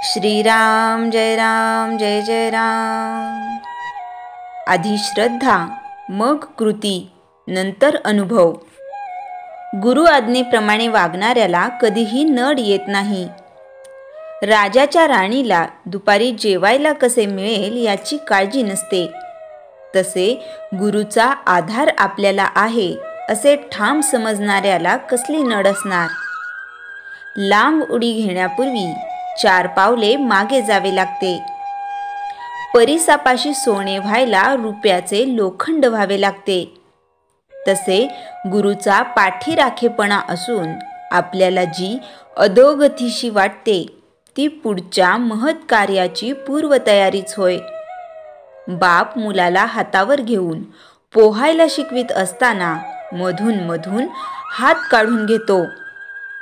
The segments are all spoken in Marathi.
श्रीराम जय जय राम। आधी श्रद्धा, मग कृती, नंतर अनुभव। गुरु आज्ञेप्रमाणे वागणाऱ्याला कधीही नड येत नाही। राजाच्या राणीला दुपारी जेवायला कसे मिळेल याची काळजी नसते, तसे गुरुचा आधार आपल्याला आहे असे ठाम समजणाऱ्याला कसली नड असणार। लांब उडी घेण्यापूर्वी 4 पावले मागे जावे लागते। परिसापाशी सोने व्हायला रुपयाचे लोखंड व्हावे लागते। तसे गुरुचा पाठीराखेपणा असून आपल्याला जी अधोगतीशी वाटते ती पुढच्या महत् कार्याची पूर्वतयारीच होय। बाप मुलाला हातावर घेऊन पोहायला शिकवित असताना मधून मधून हात काढून घेतो,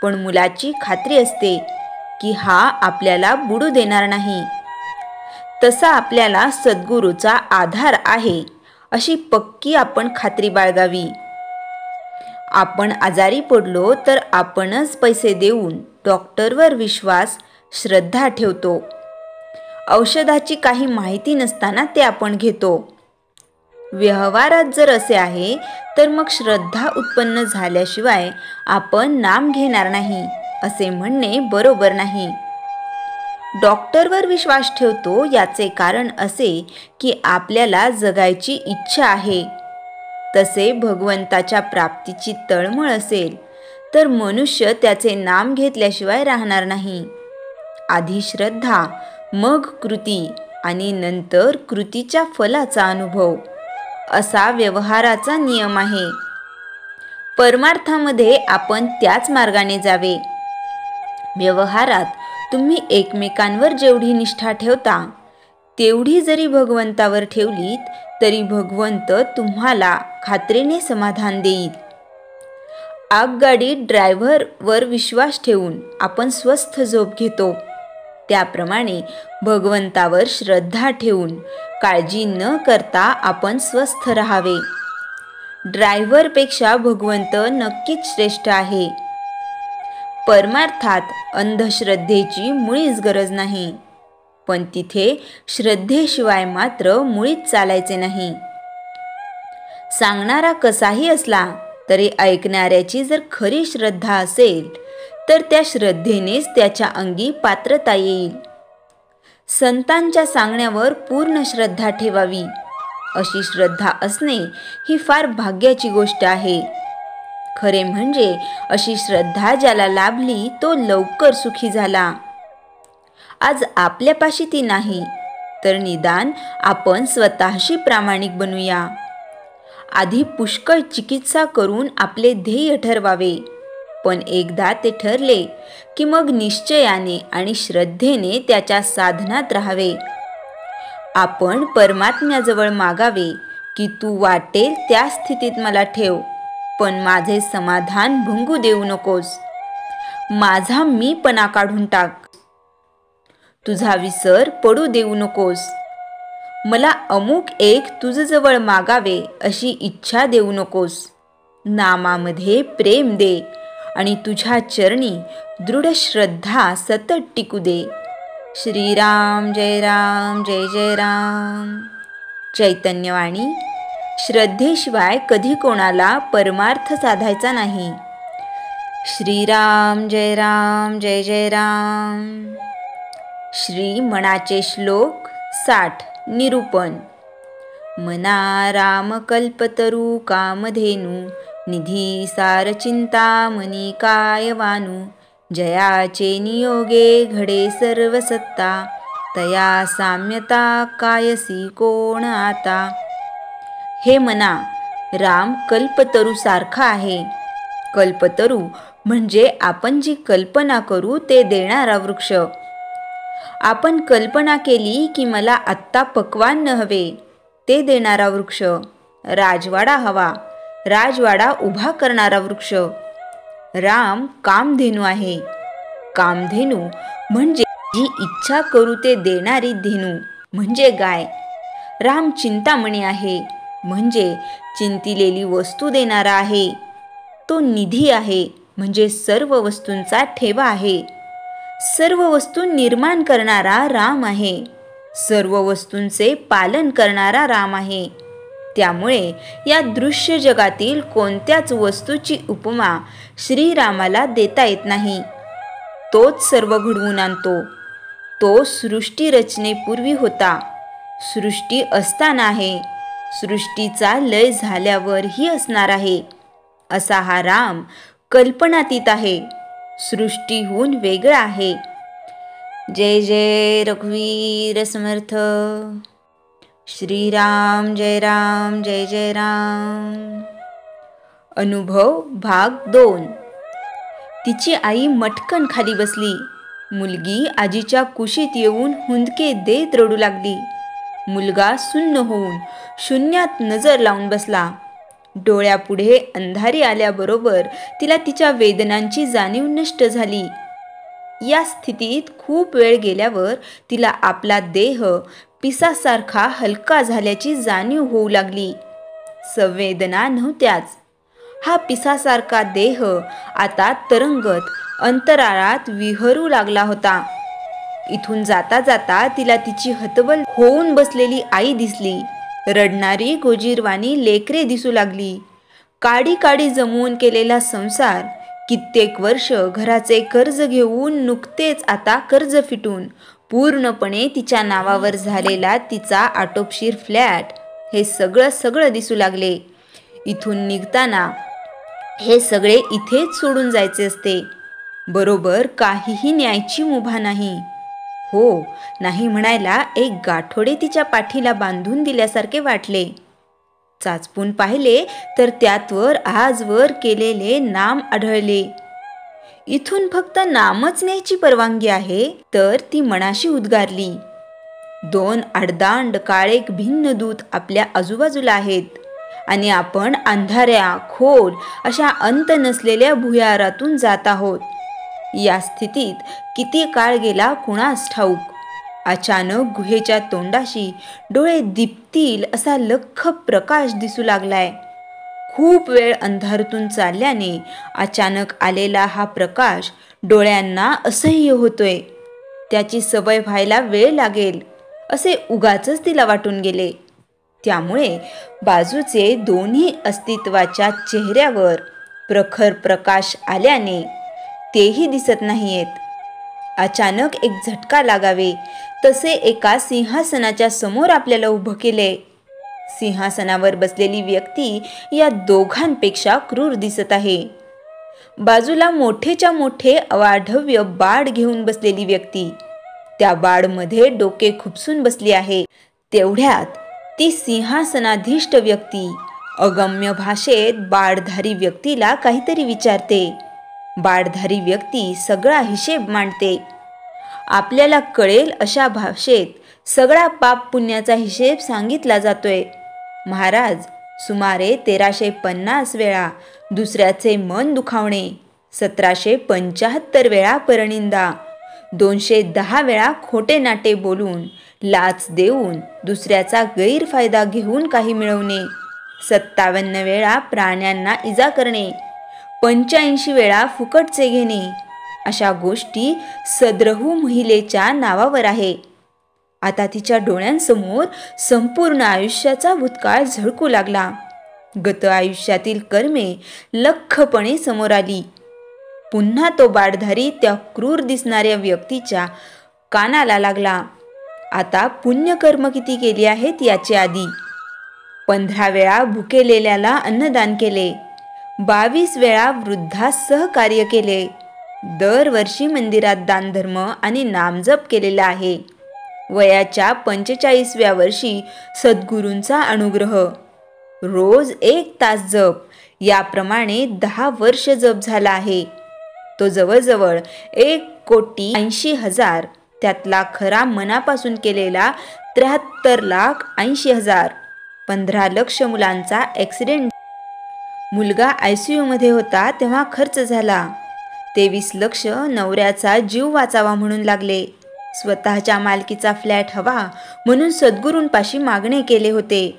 पण मुलाची खात्री असते की हा आपल्याला बुडू देणार नाही। तसा आपल्याला सद्गुरूचा आधार आहे अशी पक्की आपण खात्री बाळगावी। आपण आजारी पडलो तर आपणच पैसे देऊन डॉक्टरवर विश्वास, श्रद्धा ठेवतो। औषधाची काही माहिती नसताना ते आपण घेतो। व्यवहारात जर असे आहे तर मग श्रद्धा उत्पन्न झाल्याशिवाय आपण नाम घेणार नाही असे म्हणणे बरोबर नाही। डॉक्टरवर विश्वास ठेवतो याचे कारण असे की आपल्याला जगायची इच्छा आहे। तसे भगवंताच्या प्राप्तीची तळमळ असेल तर मनुष्य त्याचे नाम घेतल्याशिवाय राहणार नाही। आधी श्रद्धा, मग कृती आणि नंतर कृतीच्या फलाचा अनुभव असा व्यवहाराचा नियम आहे। परमार्थामध्ये आपण त्याच मार्गाने जावे। व्यवहारात तुम्ही एकमेकांवर जेवढी निष्ठा ठेवता तेवढी जरी भगवंतावर ठेवलीत तरी भगवंत तुम्हाला खात्रीने समाधान देईल। आगगाडी ड्रायव्हरवर विश्वास ठेवून आपण स्वस्थ झोप घेतो, त्याप्रमाणे भगवंतावर श्रद्धा ठेवून काळजी न करता आपण स्वस्थ राहावे। ड्रायव्हरपेक्षा भगवंत नक्कीच श्रेष्ठ आहे। परमार्थात अंधश्रद्धेची मुळीच गरज नाही, पण तिथे श्रद्धेशिवाय मात्र मुळीच चालायचे नाही। सांगणारा कसाही असला तरी ऐकणाऱ्याची जर खरी श्रद्धा असेल तर त्या श्रद्धेनेच त्याच्या अंगी पात्रता येईल। संतांच्या सांगण्यावर पूर्ण श्रद्धा ठेवावी। अशी श्रद्धा असणे ही फार भाग्याची गोष्ट आहे। खरे म्हणजे अशी श्रद्धा ज्याला लाभली तो लवकर सुखी झाला। आज आपल्यापाशी ती नाही तर निदान आपण स्वतःशी प्रामाणिक बनूया। आधी पुष्कळ चिकित्सा करून आपले ध्येय ठरवावे, पण एकदा ते ठरले की मग निश्चयाने आणि श्रद्धेने त्याच्या साधनात राहावे। आपण परमात्म्याजवळ मागावे की तू वाटेल त्या स्थितीत मला ठेव, पण माझे समाधान भंगू देऊ नकोस। माझा मीपणा काढून टाक, तुझा विसर पडू देऊ नकोस। मला अमुक एक तुझजवळ मागावे अशी इच्छा देऊ नकोस। नामामध्ये प्रेम दे आणि तुझ्या चरणी दृढ श्रद्धा सतत टिकू दे। श्रीराम जय जय राम। चैतन्यवाणी। श्रद्धेशिवाय कधी कोणाला परमार्थ साधायचा नाही। श्रीराम जय जय राम। श्री मनाचे श्लोक 60 निरूपण। मना राम कल्पतरू कामधेनु निधी सार चिंतामणी कायवानु जयाचे नियोगे घडे सर्व सत्ता तया साम्यता कायसी कोण आता। हे मना, राम कल्पतरू सारखा आहे। कल्पतरू म्हणजे आपण जी कल्पना करू ते देणारा वृक्ष। आपण कल्पना केली की मला आत्ता पक्वान्न हवे, ते देणारा वृक्ष। राजवाडा हवा, राजवाडा उभा करणारा वृक्ष। राम कामधेनू आहे। कामधेनू म्हणजे जी इच्छा करू ते देणारी धेनू म्हणजे गाय। राम चिंतामणी आहे म्हणजे चिंतिलेली वस्तू देणारा आहे। तो निधी आहे म्हणजे सर्व वस्तूंचा ठेवा आहे। सर्व वस्तू निर्माण करणारा राम आहे, सर्व वस्तूंचे पालन करणारा राम आहे. त्यामुळे या दृश्य जगातील कोणत्याच वस्तूची उपमा श्रीरामाला देता येत नाही. तोच सर्व घडवून आणतो. तो सृष्टी रचनेपूर्वी होता, सृष्टी असताना आहे, सृष्टीचा लय झाल्यावरही असणार आहे. असा हा राम कल्पनातीत आहे, सृष्टीहून वेगळा आहे. जय जय रघुवीर समर्थ. श्रीराम जय राम जय जय राम. अनुभव भाग 2. तिची आई मटकन खाली बसली. मुलगी आजीच्या कुशीत येऊन हुंदके देत रडू लागली. मुलगा सुन्न होऊन शून्यात नजर लावून बसला. डोळ्यापुढे अंधारी आल्याबरोबर तिला तिच्या वेदनांची जाणीव नष्ट झाली. या स्थितीत खूप वेळ गेल्यावर तिला आपला देह पिसासारखा हलका झाल्याची जाणीव होऊ लागली. संवेदना नव्हत्याच. हा पिसासारखा देह आता तरंगत अंतराळात विहरू लागला होता. इथून जाता जाता तिला तिची हतबल होऊन बसलेली आई दिसली. रडणारी गोजीरवाणी लेकरे दिसू लागली. काडी काडी जमवून केलेला संसार, कित्येक वर्ष घराचे कर्ज घेऊन नुकतेच आता कर्ज फिटून पूर्णपणे तिच्या नावावर झालेला तिचा आटोपशीर फ्लॅट, हे सगळं दिसू लागले. इथून निघताना हे सगळे इथेच सोडून जायचे असते. बरोबर काहीही न्यायची मुभा नाही. हो नाही म्हणायला एक गाठोडे तिच्या पाठीला बांधून दिल्यासारखे वाटले. चाचपून पाहिले तर त्यातवर आजवर केलेले नाम आढळले. इथून फक्त नामच न्यायची परवानगी आहे, तर ती मनाशी उद्गारली. 2 आडदांड काळे भिन्न दूत आपल्या आजूबाजूला आहेत आणि आपण अंधाऱ्या खोल अशा अंत नसलेल्या भुयारातून जात आहोत. या स्थितीत किती काळ गेला कुणास ठाऊक. अचानक गुहेच्या तोंडाशी डोळे दिपतील असा लख्ख प्रकाश दिसू लागलाय. खूप वेळ अंधारातून चालल्याने अचानक आलेला हा प्रकाश डोळ्यांना असह्य होतोय. त्याची सवय व्हायला वेळ लागेल असे उगाचच तिला वाटून गेले. त्यामुळे बाजूचे दोन्ही अस्तित्वाच्या चेहऱ्यावर प्रखर प्रकाश आल्याने तेही दिसत नाहीयेत. अचानक एक झटका लागावे तसे एका सिंहासनाच्या समोर आपल्याला उभं केले. सिंहासनावर बसलेली व्यक्ती या दोघांपेक्षा क्रूर दिसत आहे. बाजूला मोठेच्या मोठे अवाढव्य बाड घेऊन बसलेली व्यक्ती, त्या बाडमध्ये डोके खुपसून बसली आहे. तेवढ्यात ती सिंहासनाधीष्ट व्यक्ती अगम्य भाषेत बाडधारी व्यक्तीला काहीतरी विचारते. बाडधारी व्यक्ती सगळा हिशेब मांडते. आपल्याला कळेल अशा भाषेत सगळा पाप पुण्याचा हिशेब सांगितला जातोय. महाराज, सुमारे 1350 वेळा दुसऱ्याचे मन दुखावणे, 1775 वेळा परनिंदा, 210 वेळा खोटे नाटे बोलून, लाच देऊन, दुसऱ्याचा गैरफायदा घेऊन काही मिळवणे, 57 वेळा प्राण्यांना इजा करणे, 85 वेळा फुकटचे घेणे, अशा गोष्टी सद्रहू महिलेच्या नावावर आहे. आता तिच्या डोळ्यांसमोर संपूर्ण आयुष्याचा भूतकाळ झळकू लागला. गत आयुष्यातील कर्मे लख्खपणे समोर आली. पुन्हा तो बाडधारी त्या क्रूर दिसणाऱ्या व्यक्तीच्या कानाला लागला. आता पुण्यकर्म किती केली आहेत याची आधी. 15 वेळा भुकेलेल्याला अन्नदान केले, 22 वेळा वृद्धास सहकार्य केले, दरवर्षी मंदिरात दानधर्म आणि नामजप केलेला आहे. वयाच्या 45व्या वर्षी सद्गुरूंचा अनुग्रह, रोज 1 तास जप, याप्रमाणे 10 वर्ष जप झाला आहे. तो जवळजवळ 1,80,00,000, त्यातला खरा मनापासून केलेला 73,80,000, 15 लक्ष मुलांचा ॲक्सिडेंट, मुलगा ICU मध्ये होता तेव्हा खर्च झाला, 23 लक्ष नवऱ्याचा जीव वाचावा म्हणून लागले, स्वतःच्या मालकीचा फ्लॅट हवा म्हणून सद्गुरूंपाशी मागणे केले होते,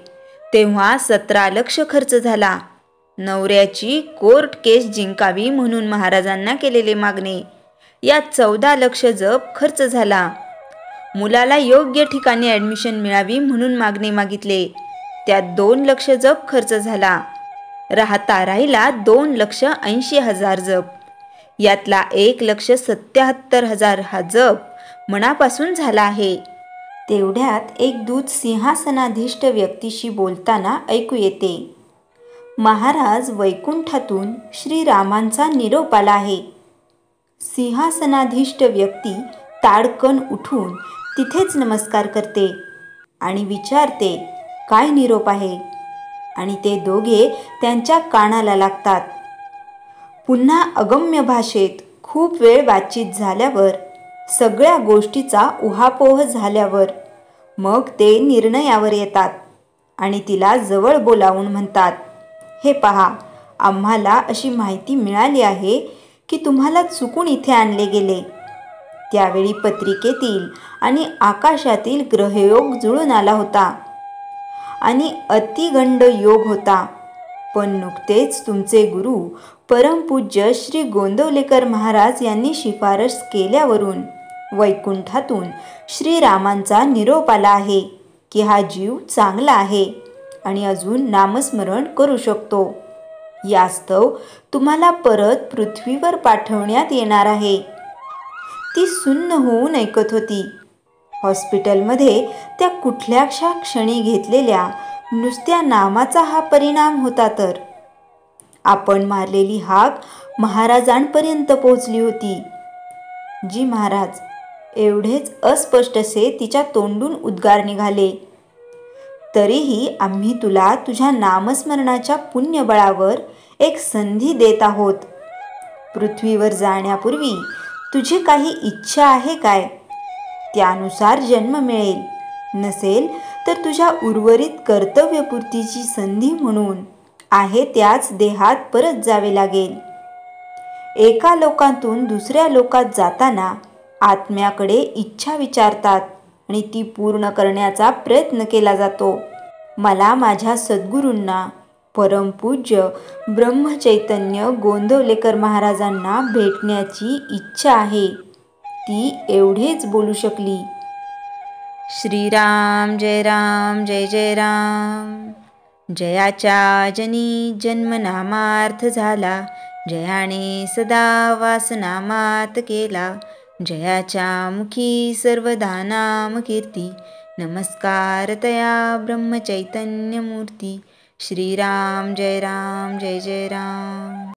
तेव्हा 17 लक्ष खर्च झाला, नवऱ्याची कोर्ट केस जिंकावी म्हणून महाराजांना केलेले मागणे, या 14 लक्ष जप खर्च झाला. मुलाला योग्य ठिकाणी ॲडमिशन मिळावी म्हणून मागणे मागितले, त्यात 2 लक्ष जप खर्च झाला. राहिला 2,80,000 जप. यातला 1,77,000 हा जप मनापासून झाला आहे. तेवढ्यात एक दूत सिंहासनाधीष्ट व्यक्तीशी बोलताना ऐकू येते. महाराज वैकुंठातून श्रीरामांचा निरोप आला आहे. सिंहासनाधीष्ट व्यक्ती ताडकन उठून तिथेच नमस्कार करते आणि विचारते, काय निरोप आहे? आणि ते दोघे त्यांच्या कानाला लागतात. पुन्हा अगम्य भाषेत खूप वेळ बातचीत झाल्यावर, सगळ्या गोष्टीचा उहापोह झाल्यावर मग ते निर्णयावर येतात आणि तिला जवळ बोलावून म्हणतात, हे पहा, आम्हाला अशी माहिती मिळाली आहे की तुम्हाला चुकून इथे आणले गेले. त्यावेळी पत्रिकेतील आणि आकाशातील ग्रहयोग जुळून आला होता आणि अतिगंड योग होता. पण नुकतेच तुमचे गुरु परमपूज्य श्री गोंदवलेकर महाराज यांनी शिफारस केल्यावरून वैकुंठातून श्रीरामांचा निरोप आला आहे की हा जीव चांगला आहे आणि अजून नामस्मरण करू शकतो. यास्तव तुम्हाला परत पृथ्वीवर पाठवण्यात येणार आहे. ती सुन्न होऊन ऐकत होती. हॉस्पिटलमध्ये त्या कुठल्याशा क्षणी घेतलेल्या नुसत्या नामाचा हा परिणाम होता. तर आपण मारलेली हाक महाराजांपर्यंत पोहोचली होती. जी महाराज, एवढेच अस्पष्टसे तिच्या तोंडून उद्गार निघाले. तरीही आम्ही तुला तुझ्या नामस्मरणाच्या पुण्यबळावर एक संधी देत आहोत. पृथ्वीवर जाण्यापूर्वी तुझी काही इच्छा आहे काय? त्यानुसार जन्म मिळेल. नसेल तर तुझ्या उर्वरित कर्तव्यपूर्तीची संधी म्हणून आहे त्याच देहात परत जावे लागेल. एका लोकातून दुसऱ्या लोकात जाताना आत्म्याकडे इच्छा विचारतात आणि ती पूर्ण करण्याचा प्रयत्न केला जातो. मला माझ्या सद्गुरूंना परमपूज्य ब्रह्मचैतन्य गोंदवलेकर महाराजांना भेटण्याची इच्छा आहे. ती एवढेच बोलू शकली. श्रीराम जय राम जय जय राम. जयाच्या जनी जन्मनामार्थ झाला, जयाने सदा वासनामात केला. जयाच्या मुखी सर्वदा नाम कीर्ती, नमस्कार तया ब्रह्मचैतन्य मूर्ती. श्रीराम जय राम जय जय राम.